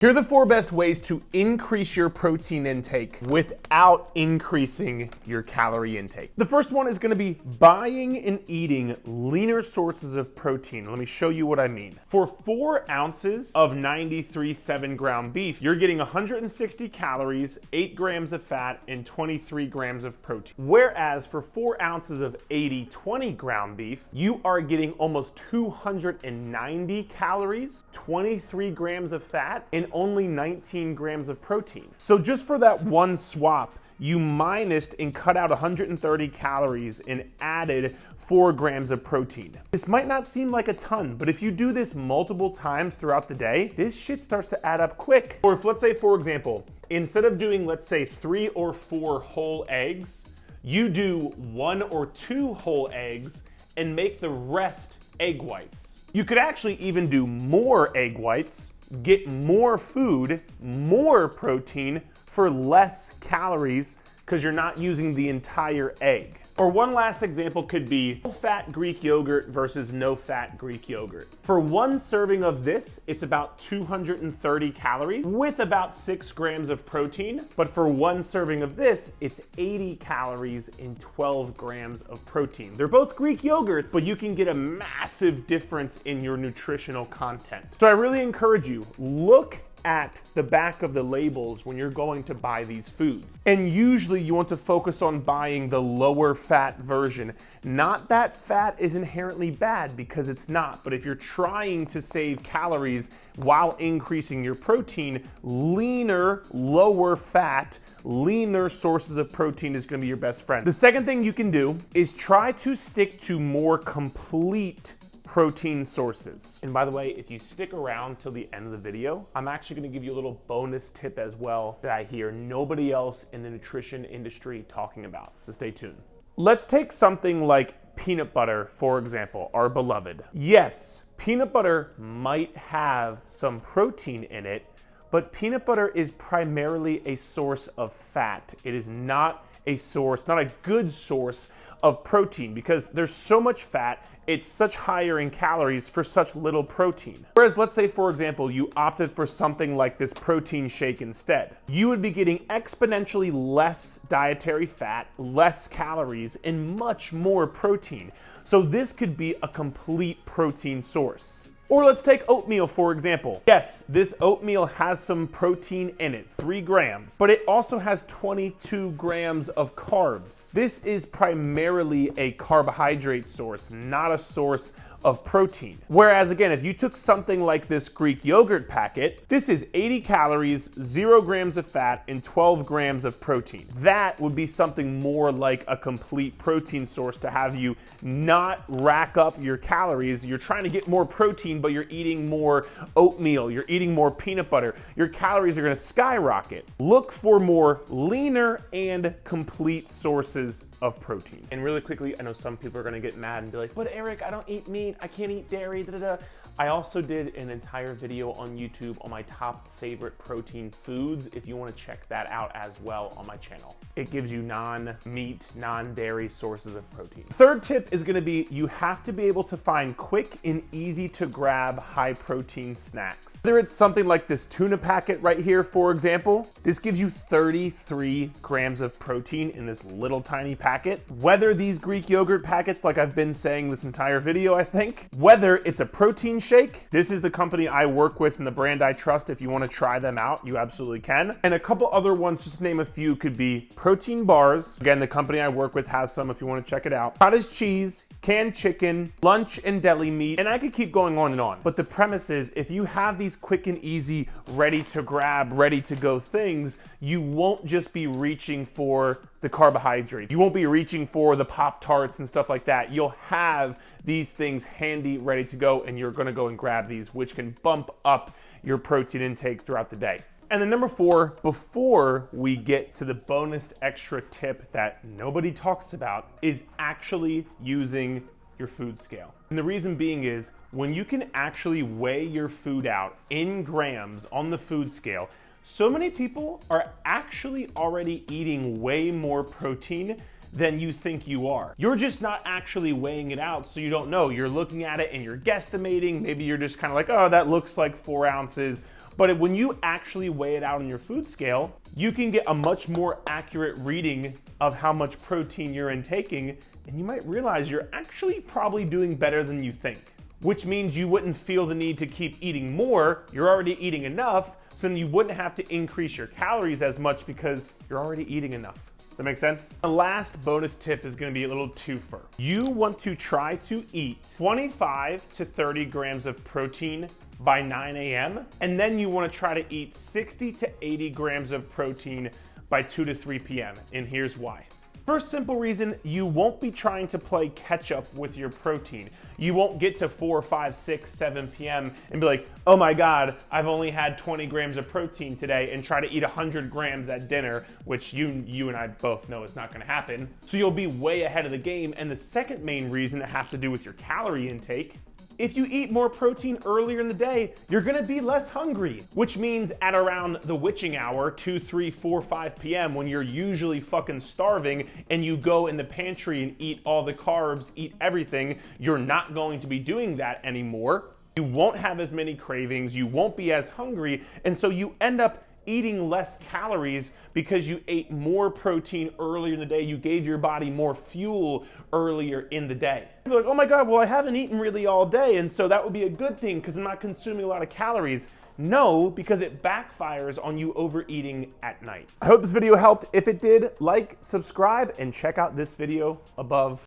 Here are the 4 best ways to increase your protein intake without increasing your calorie intake. The first one is going to be buying and eating leaner sources of protein. Let me show you what I mean. For 4 ounces of 93.7 ground beef, you're getting 160 calories, 8 grams of fat, and 23 grams of protein. Whereas for 4 ounces of 80/20 ground beef, you are getting almost 290 calories, 23 grams of fat, and only 19 grams of protein. So just for that one swap, you minused and cut out 130 calories and added 4 grams of protein. This might not seem like a ton, but if you do this multiple times throughout the day, this shit starts to add up quick. Or if, let's say, for example, instead of doing, let's say, 3 or 4 whole eggs, you do 1 or 2 whole eggs and make the rest egg whites. You could actually even do more egg whites, get more food, more protein for less calories because you're not using the entire egg. Or one last example could be no-fat Greek yogurt versus no-fat Greek yogurt. For 1 serving of this, it's about 230 calories with about 6 grams of protein. But for 1 serving of this, it's 80 calories and 12 grams of protein. They're both Greek yogurts, but you can get a massive difference in your nutritional content. So I really encourage you, look at the back of the labels when you're going to buy these foods. And usually you want to focus on buying the lower fat version. Not that fat is inherently bad, because it's not, but if you're trying to save calories while increasing your protein, leaner, lower fat, leaner sources of protein is gonna be your best friend. The second thing you can do is try to stick to more complete protein sources. And by the way, if you stick around till the end of the video, I'm actually gonna give you a little bonus tip as well that I hear nobody else in the nutrition industry talking about. So stay tuned. Let's take something like peanut butter, for example, our beloved. Yes, peanut butter might have some protein in it, but peanut butter is primarily a source of fat. It is not a source, not a good source of protein, because there's so much fat, it's such higher in calories for such little protein. Whereas let's say, for example, you opted for something like this protein shake instead. You would be getting exponentially less dietary fat, less calories, and much more protein. So this could be a complete protein source. Or let's take oatmeal, for example. Yes, this oatmeal has some protein in it, 3 grams, but it also has 22 grams of carbs. This is primarily a carbohydrate source, not a source of protein. Whereas again, if you took something like this Greek yogurt packet, this is 80 calories, 0 grams of fat, and 12 grams of protein. That would be something more like a complete protein source to have you not rack up your calories. You're trying to get more protein, but you're eating more oatmeal, you're eating more peanut butter. Your calories are gonna skyrocket. Look for more leaner and complete sources of protein. And really quickly, I know some people are gonna get mad and be like, but Eric, I don't eat meat, I can't eat dairy, da da da. I also did an entire video on YouTube on my top favorite protein foods, if you wanna check that out as well on my channel. It gives you non-meat, non-dairy sources of protein. Third tip is gonna be, you have to be able to find quick and easy to grab high protein snacks. Whether it's something like this tuna packet right here, for example, this gives you 33 grams of protein in this little tiny packet. Whether these Greek yogurt packets, like I've been saying this entire video, I think, whether it's a protein shake, this is the company I work with and the brand I trust. If you want to try them out, you absolutely can. And a couple other ones, just to name a few, could be protein bars. Again, the company I work with has some if you want to check it out. Cottage cheese, canned chicken, lunch and deli meat, and I could keep going on and on. But the premise is, if you have these quick and easy, ready to grab, ready to go things, you won't just be reaching for the carbohydrate. You won't be reaching for the Pop-Tarts and stuff like that. You'll have these things handy, ready to go, and you're gonna go and grab these, which can bump up your protein intake throughout the day. And then number 4, before we get to the bonus extra tip that nobody talks about, is actually using your food scale. And the reason being is, when you can actually weigh your food out in grams on the food scale, so many people are actually already eating way more protein than you think you are. You're just not actually weighing it out, so you don't know. You're looking at it and you're guesstimating. Maybe you're just kind of like, oh, that looks like 4 ounces. But when you actually weigh it out on your food scale, you can get a much more accurate reading of how much protein you're intaking, and you might realize you're actually probably doing better than you think, which means you wouldn't feel the need to keep eating more. You're already eating enough, so then you wouldn't have to increase your calories as much because you're already eating enough. Does that make sense? The last bonus tip is gonna be a little twofer. You want to try to eat 25 to 30 grams of protein by 9 a.m. And then you wanna try to eat 60 to 80 grams of protein by 2 to 3 p.m. And here's why. First simple reason, you won't be trying to play catch up with your protein. You won't get to 4, 5, 6, 7 p.m. and be like, oh my God, I've only had 20 grams of protein today, and try to eat 100 grams at dinner, which you and I both know is not gonna happen. So you'll be way ahead of the game. And the second main reason, it has to do with your calorie intake. If you eat more protein earlier in the day, you're gonna be less hungry, which means at around the witching hour, 2, 3, 4, 5 p.m., when you're usually fucking starving and you go in the pantry and eat all the carbs, eat everything, you're not going to be doing that anymore. You won't have as many cravings, you won't be as hungry, and so you end up eating less calories because you ate more protein earlier in the day. You gave your body more fuel earlier in the day. You're like, oh my God, well, I haven't eaten really all day, and so that would be a good thing because I'm not consuming a lot of calories. No, because it backfires on you overeating at night. I hope this video helped. If it did, like, subscribe, and check out this video above